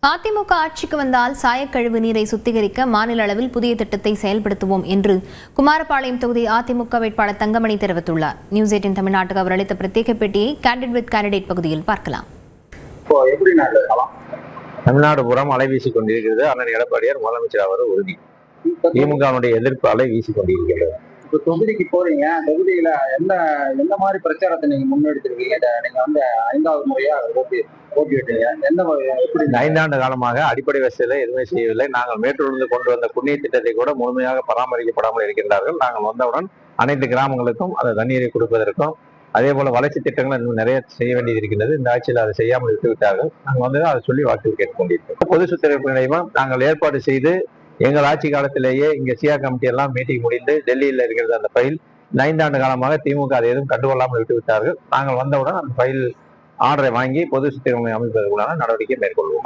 அதிமுக ஆட்சிக்கு வந்தால் சாயக்கழிவு நீரை சுத்திகரிக்க மாநில அளவில் புதிய திட்டத்தை செயல்படுத்துவோம் என்று குமாரபாளையம் தொகுதி அதிமுக வேட்பாளர் தங்கமணி தெரிவித்துள்ளார். நியூஸ் 18 தமிழ்நாட்டுக்கு அவர் அளித்த பிரத்யேக பேட்டியை கேண்டிட் வித் கேண்டிடேட் பகுதியில் பார்க்கலாம். தமிழ்நாடு புறம் அலை வீசிக் கொண்டிருக்கிறது. அண்ணன் எடப்பாடியார் முதலமைச்சர் அவர் உறுதி. திமுகவுடைய எதிர்ப்பு அலை வீசிக் கொண்டிருக்கிறது. இப்போ தொகுதிக்கு போறீங்க, தொகுதியில எந்த மாதிரி பிரச்சாரத்தை நீங்க முன்னெடுத்திருக்கீங்க? நீங்க 5வது முறையா போட்டியிட்டீங்க. எப்படி 5 ஆண்டு காலமாக அடிப்படை வசதியில எதுவுமே செய்யவில்லை. நாங்கள் மேட்டூரிலிருந்து கொண்டு வந்த குடிநீர் திட்டத்தை கூட முழுமையாக பராமரிக்கப்படாமல் இருக்கின்றார்கள். நாங்கள் வந்தவுடன் அனைத்து கிராமங்களுக்கும் அந்த தண்ணீரை கொடுப்பதற்கும் அதே போல வளர்ச்சி திட்டங்கள் இன்னும் நிறைய செய்ய வேண்டியது இருக்கின்றது. இந்த ஆட்சியில் அதை செய்யாமல் விட்டுவிட்டார்கள். நாங்கள் வந்து அதை சொல்லி வாக்கு கேட்டுக்கொண்டிருக்கிறோம். பொது சுத்திகரிப்பு நிலையமும் நாங்கள் ஏற்பாடு செய்து எங்கள் ஆட்சி காலத்திலேயே இங்க சியா கமிட்டி எல்லாம் மீட்டிங் முடிந்து டெல்லியில் இருக்கிறது. அந்த ஃபைல் 5 ஆண்டு காலமாக திமுக அதை எதுவும் கண்டுகொள்ளாமல் விட்டுவிட்டார்கள். நாங்கள் வந்தவுடன் அந்த ஃபைல் ஆர்டரை வாங்கி பொது சுத்திகரிப்பு அமைப்பதற்குள்ளான நடவடிக்கை மேற்கொள்வோம்.